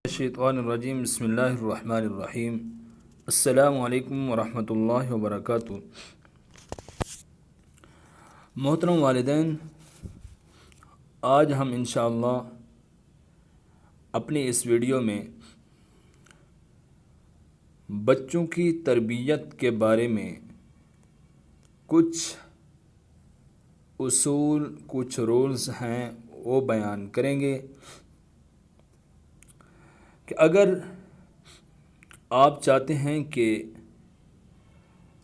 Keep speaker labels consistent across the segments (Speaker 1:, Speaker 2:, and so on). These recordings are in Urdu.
Speaker 1: الشیطان الرجیم بسم اللہ الرحمن الرحیم السلام علیکم ورحمۃ اللہ وبرکاتہ۔ محترم والدین، آج ہم انشاءاللہ اپنی اس ویڈیو میں بچوں کی تربیت کے بارے میں کچھ اصول، کچھ رولز ہیں وہ بیان کریں گے کہ اگر آپ چاہتے ہیں کہ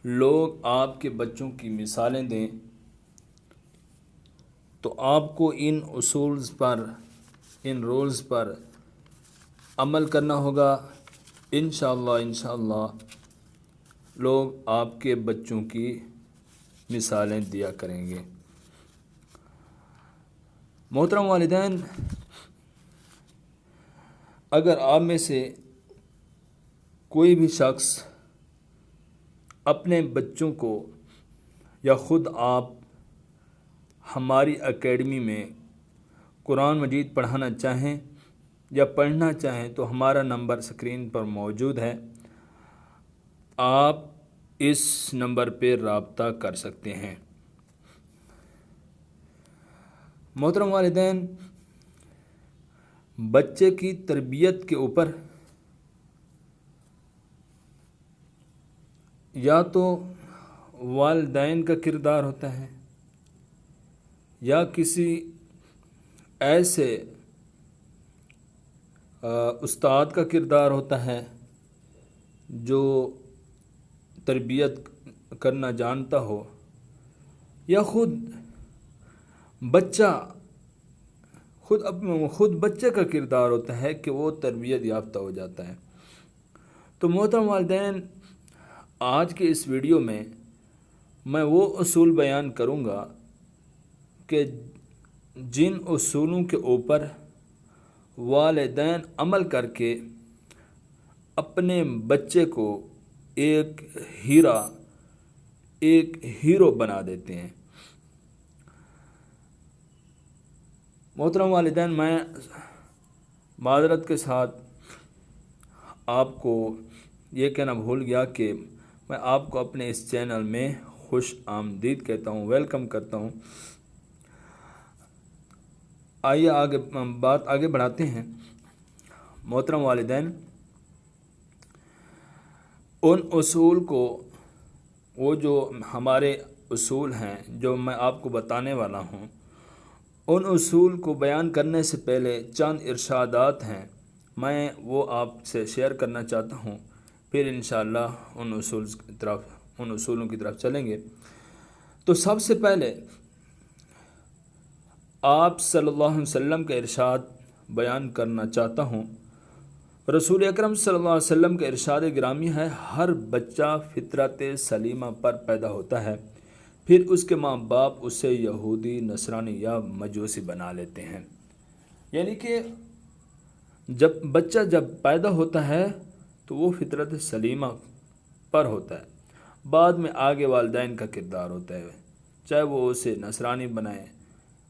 Speaker 1: لوگ آپ کے بچوں کی مثالیں دیں تو آپ کو ان اصولز پر، ان رولز پر عمل کرنا ہوگا۔ انشاءاللہ لوگ آپ کے بچوں کی مثالیں دیا کریں گے۔ محترم والدین، اگر آپ میں سے کوئی بھی شخص اپنے بچوں کو یا خود آپ ہماری اکیڈمی میں قرآن مجید پڑھانا چاہیں یا پڑھنا چاہیں تو ہمارا نمبر اسکرین پر موجود ہے، آپ اس نمبر پہ رابطہ کر سکتے ہیں۔ محترم والدین، بچے کی تربیت کے اوپر یا تو والدین کا کردار ہوتا ہے یا کسی ایسے استاد کا کردار ہوتا ہے جو تربیت کرنا جانتا ہو، یا خود بچے کا کردار ہوتا ہے کہ وہ تربیت یافتہ ہو جاتا ہے۔ تو محترم والدین، آج کے اس ویڈیو میں میں وہ اصول بیان کروں گا کہ جن اصولوں کے اوپر والدین عمل کر کے اپنے بچے کو ایک ہیرو بنا دیتے ہیں۔ محترم والدین، میں معذرت کے ساتھ آپ کو یہ کہنا بھول گیا کہ میں آپ کو اپنے اس چینل میں خوش آمدید کہتا ہوں، ویلکم کرتا ہوں۔ آئیے بات آگے بڑھاتے ہیں۔ محترم والدین، ان اصول کو، وہ جو ہمارے اصول ہیں جو میں آپ کو بتانے والا ہوں، ان اصول کو بیان کرنے سے پہلے چند ارشادات ہیں، میں وہ آپ سے شیئر کرنا چاہتا ہوں، پھر انشاءاللہ ان اصولوں کی طرف چلیں گے۔ تو سب سے پہلے آپ صلی اللہ علیہ وسلم کا ارشاد بیان کرنا چاہتا ہوں۔ رسول اکرم صلی اللہ علیہ وسلم کا ارشاد گرامی ہے، ہر بچہ فطرت سلیمہ پر پیدا ہوتا ہے، پھر اس کے ماں باپ اسے یہودی، نصرانی یا مجوسی بنا لیتے ہیں۔ یعنی کہ بچہ جب پیدا ہوتا ہے تو وہ فطرت سلیمہ پر ہوتا ہے، بعد میں آگے والدین کا کردار ہوتا ہے، چاہے وہ اسے نصرانی بنائیں،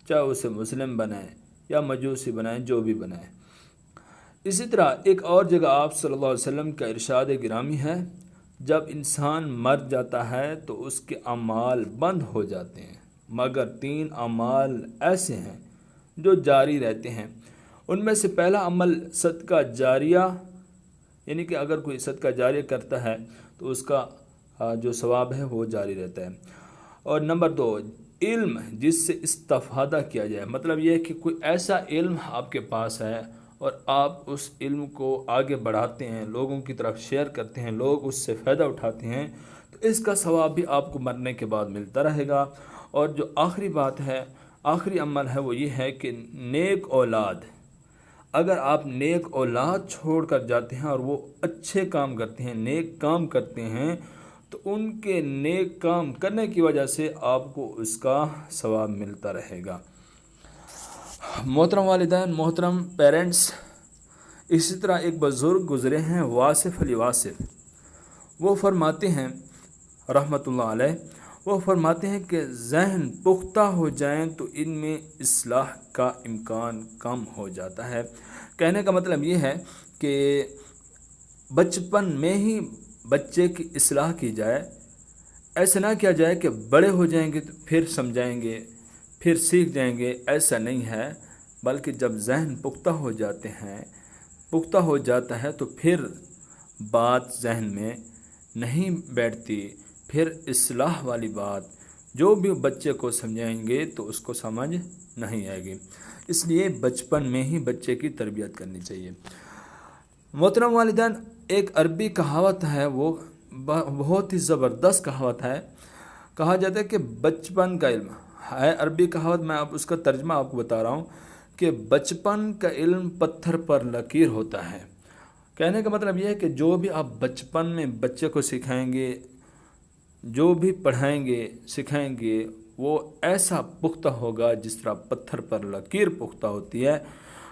Speaker 1: چاہے اسے مسلم بنائیں یا مجوسی بنائیں، جو بھی بنائیں۔ اسی طرح ایک اور جگہ آپ صلی اللہ علیہ وسلم کا ارشاد گرامی ہے، جب انسان مر جاتا ہے تو اس کے اعمال بند ہو جاتے ہیں، مگر 3 اعمال ایسے ہیں جو جاری رہتے ہیں۔ ان میں سے پہلا عمل صدقہ جاریہ، یعنی کہ اگر کوئی صدقہ جاریہ کرتا ہے تو اس کا جو ثواب ہے وہ جاری رہتا ہے۔ اور نمبر 2، علم جس سے استفادہ کیا جائے، مطلب یہ ہے کہ کوئی ایسا علم آپ کے پاس ہے اور آپ اس علم کو آگے بڑھاتے ہیں، لوگوں کی طرف شیئر کرتے ہیں، لوگ اس سے فائدہ اٹھاتے ہیں، تو اس کا ثواب بھی آپ کو مرنے کے بعد ملتا رہے گا۔ اور جو آخری بات ہے، آخری عمل ہے، وہ یہ ہے کہ نیک اولاد، اگر آپ نیک اولاد چھوڑ کر جاتے ہیں اور وہ اچھے کام کرتے ہیں، نیک کام کرتے ہیں، تو ان کے نیک کام کرنے کی وجہ سے آپ کو اس کا ثواب ملتا رہے گا۔ محترم والدین، محترم پیرنٹس، اسی طرح ایک بزرگ گزرے ہیں، واصف علی واصف، وہ فرماتے ہیں رحمۃ اللہ علیہ، وہ فرماتے ہیں کہ ذہن پختہ ہو جائیں تو ان میں اصلاح کا امکان کم ہو جاتا ہے۔ کہنے کا مطلب یہ ہے کہ بچپن میں ہی بچے کی اصلاح کی جائے. ایسا نہ کیا جائے کہ بڑے ہو جائیں گے تو پھر سمجھائیں گے، پھر سیکھ جائیں گے. ایسا نہیں ہے، بلکہ جب ذہن پختہ ہو جاتے ہیں، پختہ ہو جاتا ہے تو پھر بات ذہن میں نہیں بیٹھتی. پھر اصلاح والی بات جو بھی بچے کو سمجھائیں گے تو اس کو سمجھ نہیں آئے گی. اس لیے بچپن میں ہی بچے کی تربیت کرنی چاہیے. محترم والدین، ایک عربی کہاوت ہے، وہ بہت ہی زبردست کہاوت ہے. کہا جاتا ہے کہ بچپن کا علم ہے. عربی کہاوت، میں اب اس کا ترجمہ آپ کو بتا رہا ہوں کہ بچپن کا علم پتھر پر لکیر ہوتا ہے. کہنے کا مطلب یہ ہے کہ جو بھی آپ بچپن میں بچے کو سکھائیں گے، جو بھی پڑھائیں گے سکھائیں گے، وہ ایسا پختہ ہوگا جس طرح پتھر پر لکیر پختہ ہوتی ہے.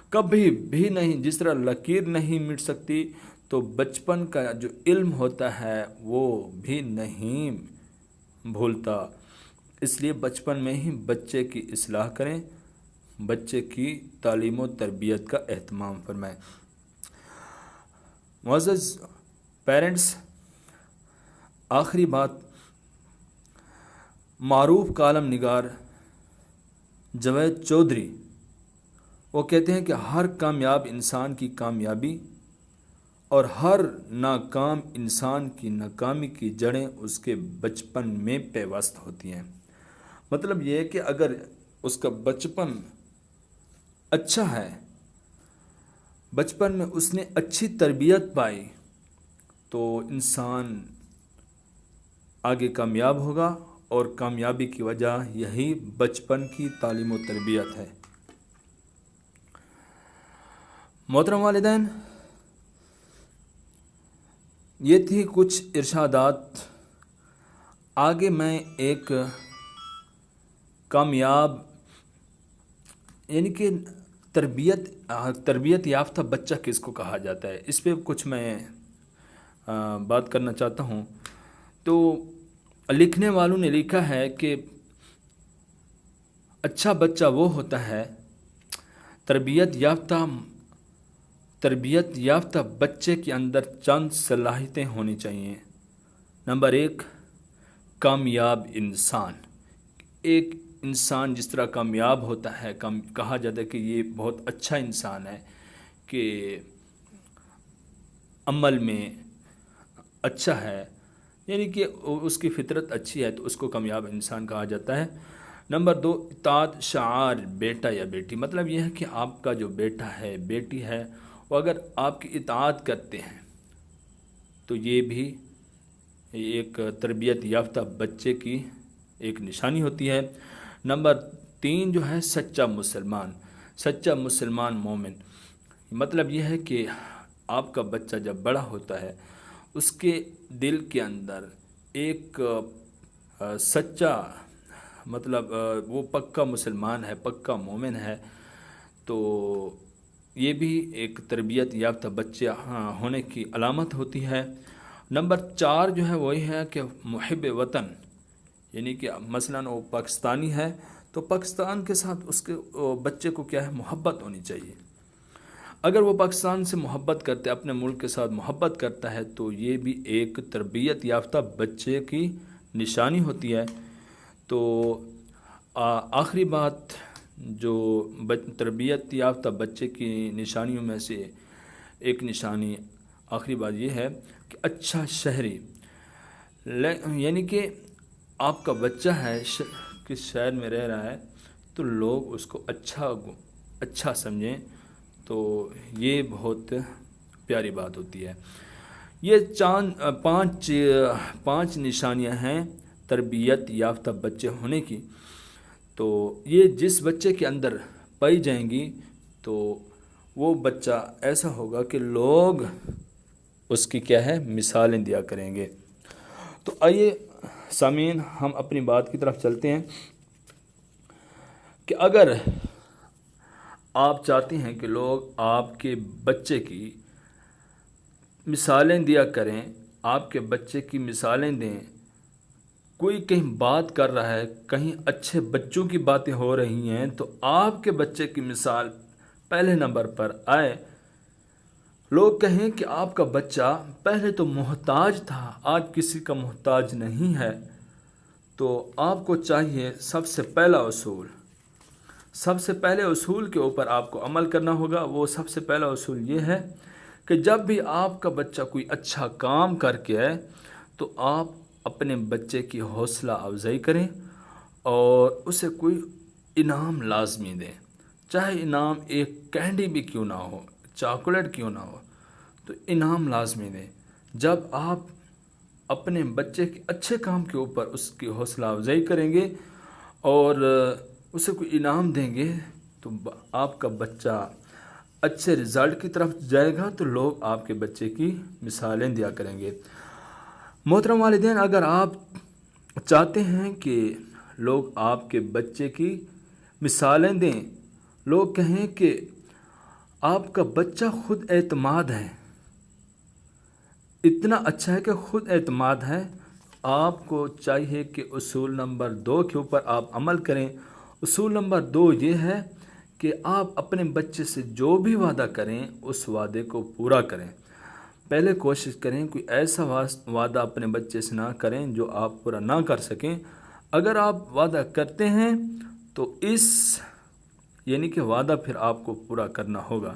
Speaker 1: کبھی بھی نہیں، جس طرح لکیر نہیں مٹ سکتی، تو بچپن کا جو علم ہوتا ہے وہ بھی نہیں بھولتا. اس لیے بچپن میں ہی بچے کی اصلاح کریں، بچے کی تعلیم و تربیت کا اہتمام فرمائیں. معزز پیرنٹس، آخری بات، معروف کالم نگار جاوید چودھری وہ کہتے ہیں کہ ہر کامیاب انسان کی کامیابی اور ہر ناکام انسان کی ناکامی کی جڑیں اس کے بچپن میں پیوست ہوتی ہیں. مطلب یہ ہے کہ اگر اس کا بچپن اچھا ہے، بچپن میں اس نے اچھی تربیت پائی، تو انسان آگے کامیاب ہوگا. اور کامیابی کی وجہ یہی بچپن کی تعلیم و تربیت ہے. محترم والدین، یہ تھی کچھ ارشادات. آگے میں ایک کامیاب یعنی کہ تربیت یافتہ بچہ کس کو کہا جاتا ہے، اس پہ کچھ میں بات کرنا چاہتا ہوں. تو لکھنے والوں نے لکھا ہے کہ اچھا بچہ وہ ہوتا ہے، تربیت یافتہ بچے کے اندر چند صلاحیتیں ہونی چاہیے. نمبر 1، کامیاب انسان. ایک انسان جس طرح کامیاب ہوتا ہے، کہا جاتا ہے کہ یہ بہت اچھا انسان ہے، کہ عمل میں اچھا ہے، یعنی کہ اس کی فطرت اچھی ہے، تو اس کو کامیاب انسان کہا جاتا ہے. نمبر 2، اطاعت شعار بیٹا یا بیٹی. مطلب یہ ہے کہ آپ کا جو بیٹا ہے، بیٹی ہے، وہ اگر آپ کی اطاعت کرتے ہیں تو یہ بھی ایک تربیت یافتہ بچے کی ایک نشانی ہوتی ہے. نمبر 3 جو ہے، سچا مسلمان مومن. مطلب یہ ہے کہ آپ کا بچہ جب بڑا ہوتا ہے، اس کے دل کے اندر ایک سچا، مطلب وہ پکا مسلمان ہے، پکا مومن ہے. تو یہ بھی ایک تربیت یافتہ بچے ہونے کی علامت ہوتی ہے. نمبر 4 جو ہے وہی ہے کہ محب وطن، یعنی کہ مثلاً وہ پاکستانی ہے تو پاکستان کے ساتھ اس کے بچے کو کیا ہے، محبت ہونی چاہیے. اگر وہ پاکستان سے محبت کرتے، اپنے ملک کے ساتھ محبت کرتا ہے، تو یہ بھی ایک تربیت یافتہ بچے کی نشانی ہوتی ہے. تو آخری بات جو تربیت یافتہ بچے کی نشانیوں میں سے ایک نشانی، آخری بات یہ ہے کہ اچھا شہری. یعنی کہ آپ کا بچہ ہے، کس شہر میں رہ رہا ہے، تو لوگ اس کو اچھا سمجھیں، تو یہ بہت پیاری بات ہوتی ہے. یہ پانچ نشانیاں ہیں تربیت یافتہ بچے ہونے کی. تو یہ جس بچے کے اندر پائی جائیں گی تو وہ بچہ ایسا ہوگا کہ لوگ اس کی کیا ہے، مثالیں دیا کریں گے. تو آئیے سامعین، ہم اپنی بات کی طرف چلتے ہیں کہ اگر آپ چاہتے ہیں کہ لوگ آپ کے بچے کی مثالیں دیا کریں، آپ کے بچے کی مثالیں دیں، کوئی کہیں بات کر رہا ہے، کہیں اچھے بچوں کی باتیں ہو رہی ہیں، تو آپ کے بچے کی مثال پہلے نمبر پر آئے. لوگ کہیں کہ آپ کا بچہ پہلے تو محتاج تھا، آج کسی کا محتاج نہیں ہے، تو آپ کو چاہیے سب سے پہلے اصول کے اوپر آپ کو عمل کرنا ہوگا۔ وہ سب سے پہلا اصول یہ ہے کہ جب بھی آپ کا بچہ کوئی اچھا کام کر کے آئے تو آپ اپنے بچے کی حوصلہ افزائی کریں اور اسے کوئی انعام لازمی دیں، چاہے انعام ایک کینڈی بھی کیوں نہ ہو، چاکلیٹ کیوں نہ ہو، تو انعام لازمی دیں۔ جب آپ اپنے بچے کے اچھے کام کے اوپر اس کی حوصلہ افزائی کریں گے اور اسے کوئی انعام دیں گے تو آپ کا بچہ اچھے رزلٹ کی طرف جائے گا، تو لوگ آپ کے بچے کی مثالیں دیا کریں گے۔ محترم والدین، اگر آپ چاہتے ہیں کہ لوگ آپ کے بچے کی مثالیں دیں، لوگ کہیں کہ آپ کا بچہ خود اعتماد ہے، اتنا اچھا ہے کہ خود اعتماد ہے، آپ کو چاہیے کہ اصول نمبر 2 کے اوپر آپ عمل کریں۔ اصول نمبر 2 یہ ہے کہ آپ اپنے بچے سے جو بھی وعدہ کریں اس وعدے کو پورا کریں۔ پہلے کوشش کریں کوئی ایسا وعدہ اپنے بچے سے نہ کریں جو آپ پورا نہ کر سکیں۔ اگر آپ وعدہ کرتے ہیں تو یعنی کہ وعدہ پھر آپ کو پورا کرنا ہوگا۔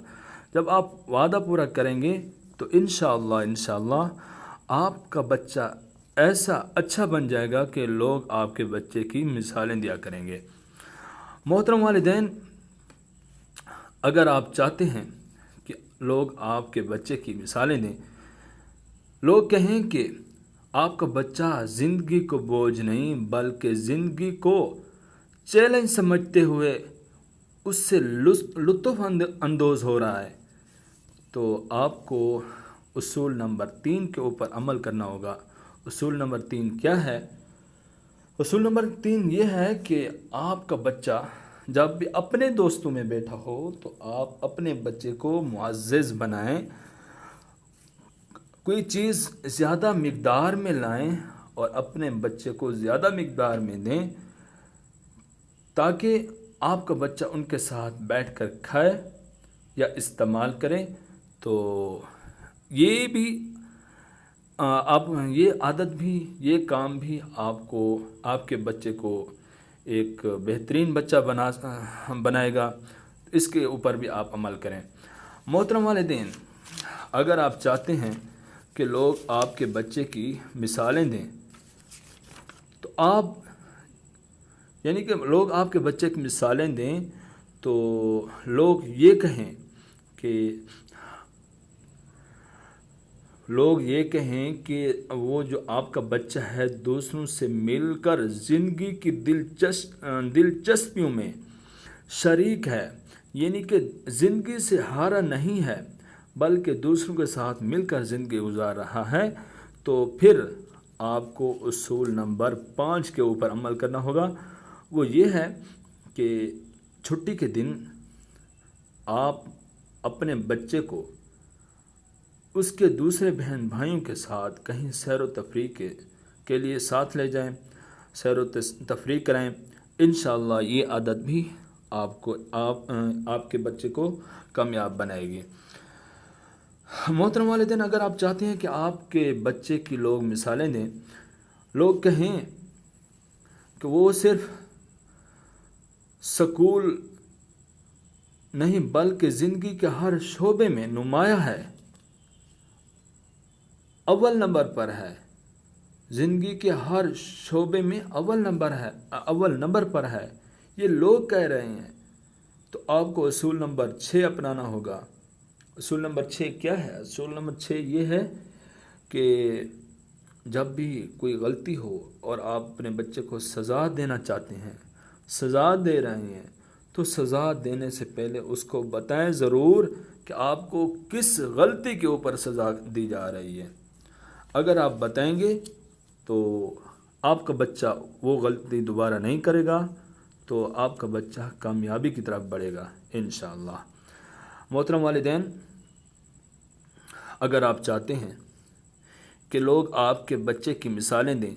Speaker 1: جب آپ وعدہ پورا کریں گے تو انشاءاللہ آپ کا بچہ ایسا اچھا بن جائے گا کہ لوگ آپ کے بچے کی مثالیں دیا کریں گے۔ محترم والدین، اگر آپ چاہتے ہیں کہ لوگ آپ کے بچے کی مثالیں دیں، لوگ کہیں کہ آپ کا بچہ زندگی کو بوجھ نہیں بلکہ زندگی کو چیلنج سمجھتے ہوئے اس سے لطف اندوز ہو رہا ہے، تو آپ کو اصول نمبر 3 کے اوپر عمل کرنا ہوگا۔ اصول نمبر 3 کیا ہے؟ اصول نمبر 3 یہ ہے کہ آپ کا بچہ جب بھی اپنے دوستوں میں بیٹھا ہو تو آپ اپنے بچے کو معزز بنائیں، کوئی چیز زیادہ مقدار میں لائیں اور اپنے بچے کو زیادہ مقدار میں دیں تاکہ آپ کا بچہ ان کے ساتھ بیٹھ کر کھائے یا استعمال کریں۔ تو یہ بھی یہ عادت بھی، یہ کام بھی آپ کے بچے کو ایک بہترین بچہ بنائے گا، اس کے اوپر بھی آپ عمل کریں۔ محترم والدین، اگر آپ چاہتے ہیں کہ لوگ آپ کے بچے کی مثالیں دیں تو یعنی کہ لوگ آپ کے بچے کی مثالیں دیں تو لوگ یہ کہیں کہ وہ جو آپ کا بچہ ہے دوسروں سے مل کر زندگی کی دلچسپیوں میں شریک ہے، یعنی کہ زندگی سے ہارا نہیں ہے بلکہ دوسروں کے ساتھ مل کر زندگی گزار رہا ہے، تو پھر آپ کو اصول نمبر 5 کے اوپر عمل کرنا ہوگا۔ وہ یہ ہے کہ چھٹی کے دن آپ اپنے بچے کو اس کے دوسرے بہن بھائیوں کے ساتھ کہیں سیر و تفریح کے لیے ساتھ لے جائیں، سیر و تفریح کرائیں۔ انشاءاللہ یہ عادت بھی آپ کے بچے کو کامیاب بنائے گی۔ محترم والدین، اگر آپ چاہتے ہیں کہ آپ کے بچے کی لوگ مثالیں دیں، لوگ کہیں کہ وہ صرف سکول نہیں بلکہ زندگی کے ہر شعبے میں نمایاں ہے، اول نمبر پر ہے، زندگی کے ہر شعبے میں اول نمبر پر ہے، یہ لوگ کہہ رہے ہیں، تو آپ کو اصول نمبر 6 اپنانا ہوگا۔ اصول نمبر 6 کیا ہے؟ اصول نمبر 6 یہ ہے کہ جب بھی کوئی غلطی ہو اور آپ اپنے بچے کو سزا دینا چاہتے ہیں، سزا دے رہے ہیں، تو سزا دینے سے پہلے اس کو بتائیں ضرور کہ آپ کو کس غلطی کے اوپر سزا دی جا رہی ہے۔ اگر آپ بتائیں گے تو آپ کا بچہ وہ غلطی دوبارہ نہیں کرے گا، تو آپ کا بچہ کامیابی کی طرف بڑھے گا انشاءاللہ۔ محترم والدین، اگر آپ چاہتے ہیں کہ لوگ آپ کے بچے کی مثالیں دیں،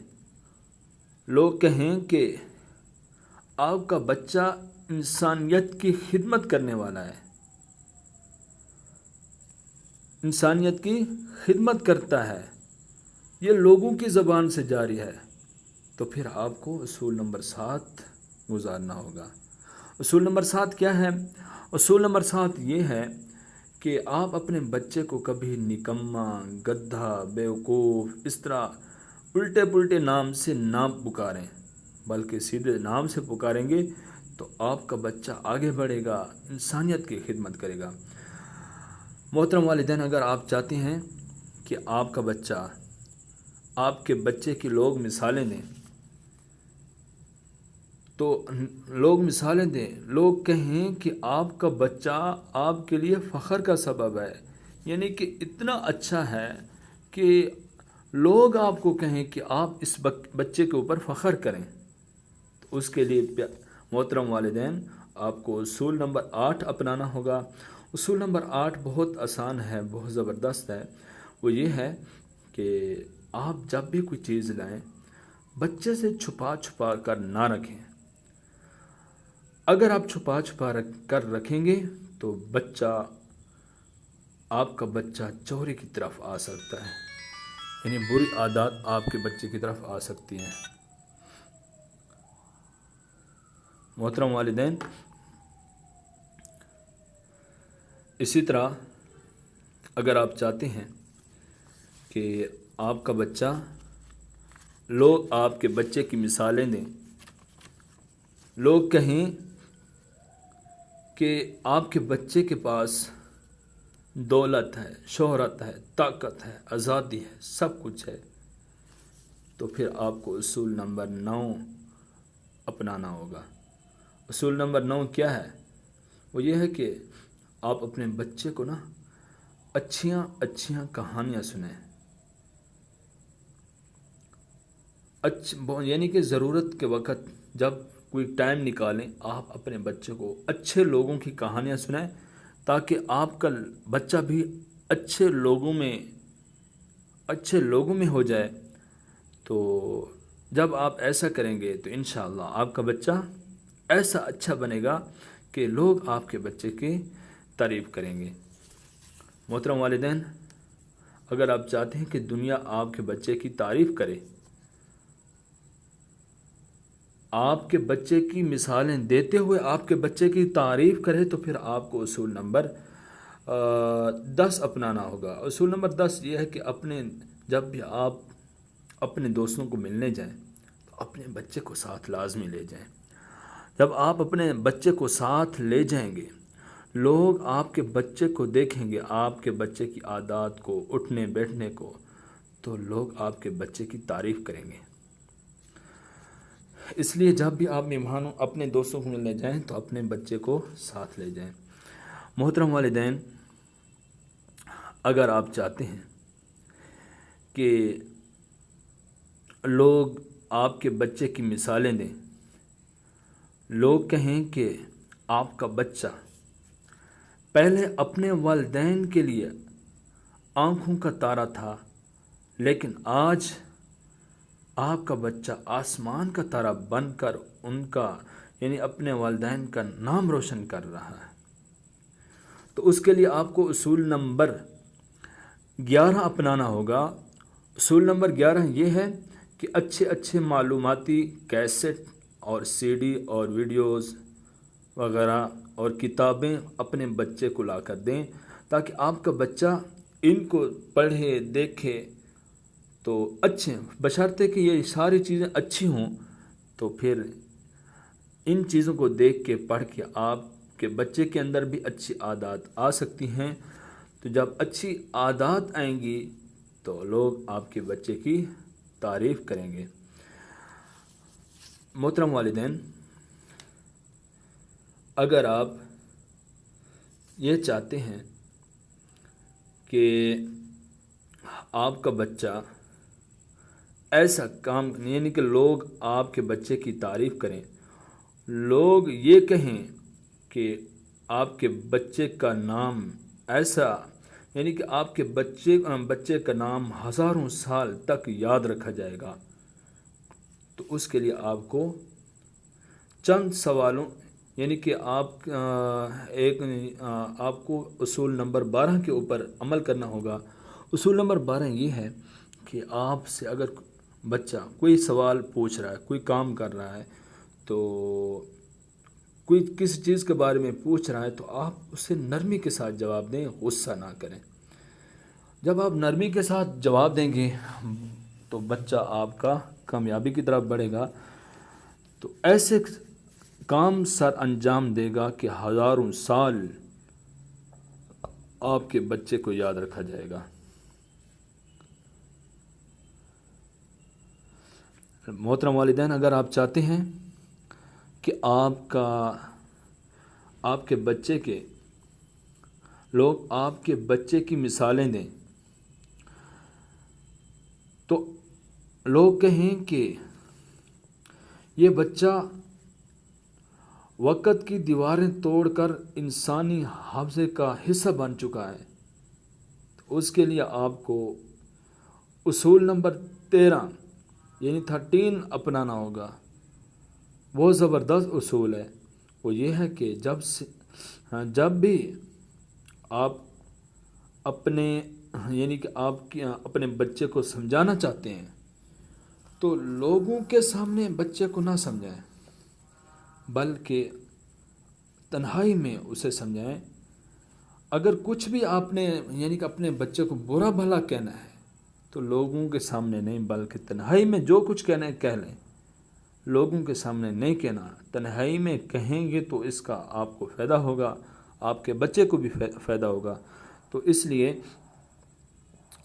Speaker 1: لوگ کہیں کہ آپ کا بچہ انسانیت کی خدمت کرنے والا ہے، انسانیت کی خدمت کرتا ہے، یہ لوگوں کی زبان سے جاری ہے، تو پھر آپ کو اصول نمبر 7 گزارنا ہوگا۔ اصول نمبر 7 کیا ہے؟ اصول نمبر 7 یہ ہے کہ آپ اپنے بچے کو کبھی نکما، گدھا، بیوقوف اس طرح الٹے پلٹے نام سے نہ پکاریں، بلکہ سیدھے نام سے پکاریں گے تو آپ کا بچہ آگے بڑھے گا، انسانیت کی خدمت کرے گا۔ محترم والدین، اگر آپ چاہتے ہیں کہ آپ کا بچہ، آپ کے بچے کی لوگ مثالیں دیں، تو لوگ مثالیں دیں، لوگ کہیں کہ آپ کا بچہ آپ کے لیے فخر کا سبب ہے، یعنی کہ اتنا اچھا ہے کہ لوگ آپ کو کہیں کہ آپ اس بچے کے اوپر فخر کریں، تو اس کے لیے محترم والدین آپ کو اصول نمبر 8 اپنانا ہوگا۔ اصول نمبر 8 بہت آسان ہے، بہت زبردست ہے۔ وہ یہ ہے کہ آپ جب بھی کوئی چیز لائیں، بچے سے چھپا چھپا کر نہ رکھیں۔ اگر آپ چھپا چھپا کر رکھیں گے تو آپ کا بچہ چوری کی طرف آ سکتا ہے، یعنی بری عادات آپ کے بچے کی طرف آ سکتی ہیں۔ محترم والدین، اسی طرح اگر آپ چاہتے ہیں کہ آپ کا بچہ، لوگ آپ کے بچے کی مثالیں دیں، لوگ کہیں کہ آپ کے بچے کے پاس دولت ہے، شہرت ہے، طاقت ہے، آزادی ہے، سب کچھ ہے، تو پھر آپ کو اصول نمبر 9 اپنانا ہوگا۔ اصول نمبر 9 کیا ہے؟ وہ یہ ہے کہ آپ اپنے بچے کو اچھیاں اچھیاں کہانیاں سنیں، یعنی کہ ضرورت کے وقت جب کوئی ٹائم نکالیں، آپ اپنے بچے کو اچھے لوگوں کی کہانیاں سنائیں، تاکہ آپ کا بچہ بھی اچھے لوگوں میں ہو جائے۔ تو جب آپ ایسا کریں گے تو انشاءاللہ آپ کا بچہ ایسا اچھا بنے گا کہ لوگ آپ کے بچے کی تعریف کریں گے۔ محترم والدین، اگر آپ چاہتے ہیں کہ دنیا آپ کے بچے کی تعریف کرے، آپ کے بچے کی مثالیں دیتے ہوئے آپ کے بچے کی تعریف کرے، تو پھر آپ کو اصول نمبر 10 اپنانا ہوگا۔ اصول نمبر 10 یہ ہے کہ جب بھی آپ اپنے دوستوں کو ملنے جائیں تو اپنے بچے کو ساتھ لازمی لے جائیں۔ جب آپ اپنے بچے کو ساتھ لے جائیں گے، لوگ آپ کے بچے کو دیکھیں گے، آپ کے بچے کی عادات کو، اٹھنے بیٹھنے کو، تو لوگ آپ کے بچے کی تعریف کریں گے۔ اس لیے جب بھی آپ مہمانوں اپنے دوستوں کو ملنے جائیں تو اپنے بچے کو ساتھ لے جائیں۔ محترم والدین، اگر آپ چاہتے ہیں کہ لوگ آپ کے بچے کی مثالیں دیں، لوگ کہیں کہ آپ کا بچہ پہلے اپنے والدین کے لیے آنکھوں کا تارا تھا، لیکن آج آپ کا بچہ آسمان کا تارا بن کر ان کا، یعنی اپنے والدین کا نام روشن کر رہا ہے، تو اس کے لیے آپ کو اصول نمبر 11 اپنانا ہوگا۔ اصول نمبر 11 یہ ہے کہ اچھے معلوماتی کیسٹ اور سی ڈی اور ویڈیوز وغیرہ اور کتابیں اپنے بچے کو لا کر دیں، تاکہ آپ کا بچہ ان کو پڑھے، دیکھے، تو اچھے، بشرطے کہ یہ ساری چیزیں اچھی ہوں، تو پھر ان چیزوں کو دیکھ کے، پڑھ کے آپ کے بچے کے اندر بھی اچھی عادات آ سکتی ہیں۔ تو جب اچھی عادات آئیں گی تو لوگ آپ کے بچے کی تعریف کریں گے۔ محترم والدین، اگر آپ یہ چاہتے ہیں کہ آپ کا بچہ ایسا کام، یعنی کہ لوگ آپ کے بچے کی تعریف کریں، لوگ یہ کہیں کہ آپ کے بچے کا نام ایسا، یعنی کہ آپ کے بچے کا نام ہزاروں سال تک یاد رکھا جائے گا، تو اس کے لیے آپ کو چند سوالوں، یعنی کہ آپ کو اصول نمبر 12 کے اوپر عمل کرنا ہوگا۔ اصول نمبر 12 یہ ہے کہ آپ سے اگر بچہ کوئی سوال پوچھ رہا ہے، کوئی کام کر رہا ہے، تو کوئی کسی چیز کے بارے میں پوچھ رہا ہے، تو آپ اسے نرمی کے ساتھ جواب دیں، غصہ نہ کریں۔ جب آپ نرمی کے ساتھ جواب دیں گے تو بچہ آپ کا کامیابی کی طرف بڑھے گا، تو ایسے کام سر انجام دے گا کہ ہزاروں سال آپ کے بچے کو یاد رکھا جائے گا۔ محترم والدین، اگر آپ چاہتے ہیں کہ آپ کے بچے کے لوگ آپ کے بچے کی مثالیں دیں، تو لوگ کہیں کہ یہ بچہ وقت کی دیواریں توڑ کر انسانی حافظے کا حصہ بن چکا ہے، تو اس کے لیے آپ کو اصول نمبر 13 یعنی 13 اپنانا ہوگا۔ وہ زبردست اصول ہے۔ وہ یہ ہے کہ جب بھی آپ اپنے بچے کو سمجھانا چاہتے ہیں تو لوگوں کے سامنے بچے کو نہ سمجھائیں، بلکہ تنہائی میں اسے سمجھائیں۔ اگر کچھ بھی آپ نے اپنے بچے کو برا بھلا کہنا ہے تو لوگوں کے سامنے نہیں، بلکہ تنہائی میں جو کچھ کہنا ہے کہہ لیں۔ لوگوں کے سامنے نہیں کہنا، تنہائی میں کہیں گے تو اس کا آپ کو فائدہ ہوگا، آپ کے بچے کو بھی فائدہ ہوگا۔ تو اس لیے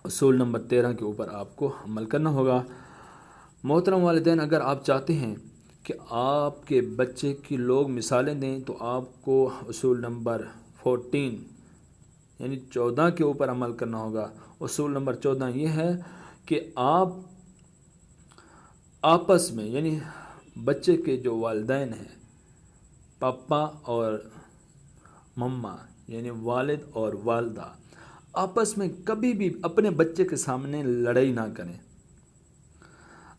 Speaker 1: اصول نمبر 13 کے اوپر آپ کو عمل کرنا ہوگا۔ محترم والدین، اگر آپ چاہتے ہیں کہ آپ کے بچے کی لوگ مثالیں دیں تو آپ کو اصول نمبر 14 یعنی 14 کے اوپر عمل کرنا ہوگا۔ اصول نمبر 14 یہ ہے کہ آپ آپس میں یعنی بچے کے جو والدین ہیں، پاپا اور مما یعنی والد اور والدہ، آپس میں کبھی بھی اپنے بچے کے سامنے لڑائی نہ کریں۔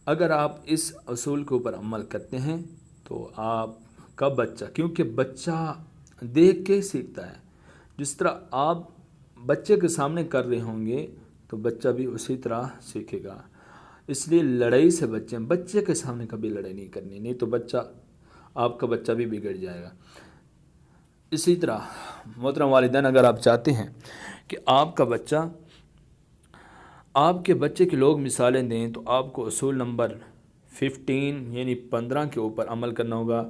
Speaker 1: اگر آپ اس اصول کے اوپر عمل کرتے ہیں تو آپ کا بچہ، کیونکہ بچہ دیکھ کے سیکھتا ہے، جس طرح آپ بچے کے سامنے کر رہے ہوں گے تو بچہ بھی اسی طرح سیکھے گا۔ اس لیے لڑائی سے بچے کے سامنے کبھی لڑائی نہیں کرنی، نہیں تو آپ کا بچہ بھی بگڑ جائے گا۔ اسی طرح محترم والدین، اگر آپ چاہتے ہیں کہ آپ کے بچے کے لوگ مثالیں دیں تو آپ کو اصول نمبر 15 یعنی 15 کے اوپر عمل کرنا ہوگا۔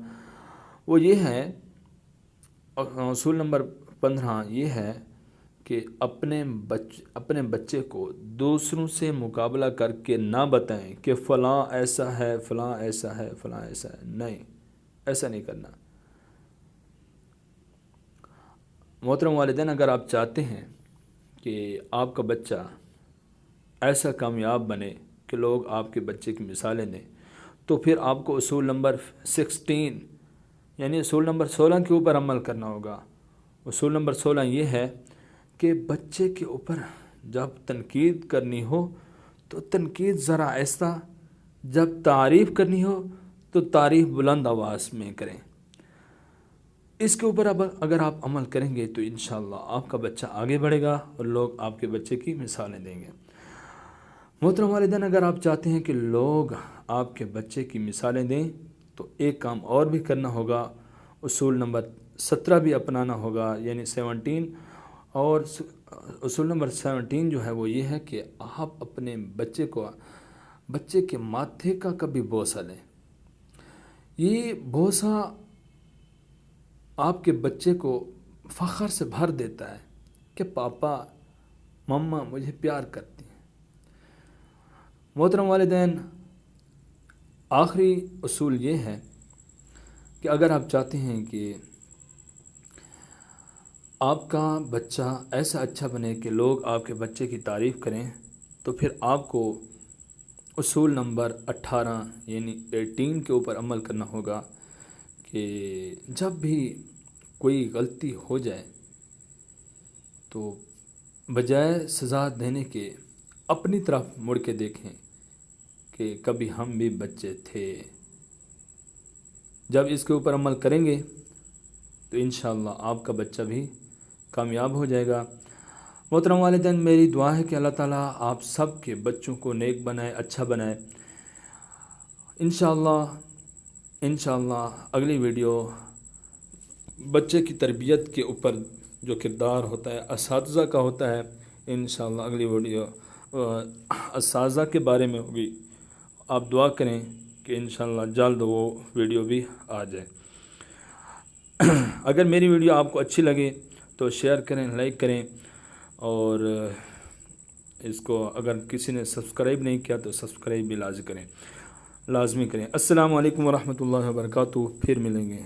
Speaker 1: وہ یہ ہے، اصول نمبر 15 یہ ہے کہ اپنے بچے کو دوسروں سے مقابلہ کر کے نہ بتائیں کہ فلاں ایسا ہے، فلاں ایسا ہے، فلاں ایسا ہے۔ نہیں، ایسا نہیں کرنا۔ محترم والدین، اگر آپ چاہتے ہیں کہ آپ کا بچہ ایسا کامیاب بنے کہ لوگ آپ کے بچے کی مثالیں دیں، تو پھر آپ کو اصول نمبر 16 یعنی اصول نمبر 16 کے اوپر عمل کرنا ہوگا۔ اصول نمبر 16 یہ ہے کہ بچے کے اوپر جب تنقید کرنی ہو تو تنقید ذرا آہستہ، جب تعریف کرنی ہو تو تعریف بلند آواز میں کریں۔ اس کے اوپر اگر آپ عمل کریں گے تو انشاءاللہ آپ کا بچہ آگے بڑھے گا اور لوگ آپ کے بچے کی مثالیں دیں گے۔ محترم والدین، اگر آپ چاہتے ہیں کہ لوگ آپ کے بچے کی مثالیں دیں تو ایک کام اور بھی کرنا ہوگا، اصول نمبر 17 بھی اپنانا ہوگا یعنی 17۔ اور اصول نمبر 17 جو ہے وہ یہ ہے کہ آپ اپنے بچے کے ماتھے کا کبھی بوسہ لیں۔ یہ بوسہ آپ کے بچے کو فخر سے بھر دیتا ہے کہ پاپا مما مجھے پیار کرتی ہیں۔ محترم والدین، آخری اصول یہ ہے کہ اگر آپ چاہتے ہیں کہ آپ کا بچہ ایسا اچھا بنے کہ لوگ آپ کے بچے کی تعریف کریں، تو پھر آپ کو اصول نمبر 18 یعنی 18 کے اوپر عمل کرنا ہوگا کہ جب بھی کوئی غلطی ہو جائے تو بجائے سزا دینے کے اپنی طرف مڑ کے دیکھیں کہ کبھی ہم بھی بچے تھے۔ جب اس کے اوپر عمل کریں گے تو انشاءاللہ آپ کا بچہ بھی کامیاب ہو جائے گا۔ محترم والدین، میری دعا ہے کہ اللہ تعالیٰ آپ سب کے بچوں کو نیک بنائے، اچھا بنائے۔ انشاءاللہ اگلی ویڈیو بچے کی تربیت کے اوپر جو کردار ہوتا ہے اساتذہ کا ہوتا ہے، انشاءاللہ اگلی ویڈیو اساتذہ کے بارے میں ہوگی۔ آپ دعا کریں کہ انشاءاللہ جلد وہ ویڈیو بھی آ جائے۔ اگر میری ویڈیو آپ کو اچھی لگے تو شیئر کریں، لائک کریں، اور اس کو اگر کسی نے سبسکرائب نہیں کیا تو سبسکرائب بھی لازمی کریں۔ السلام علیکم ورحمۃ اللہ وبرکاتہ، پھر ملیں گے۔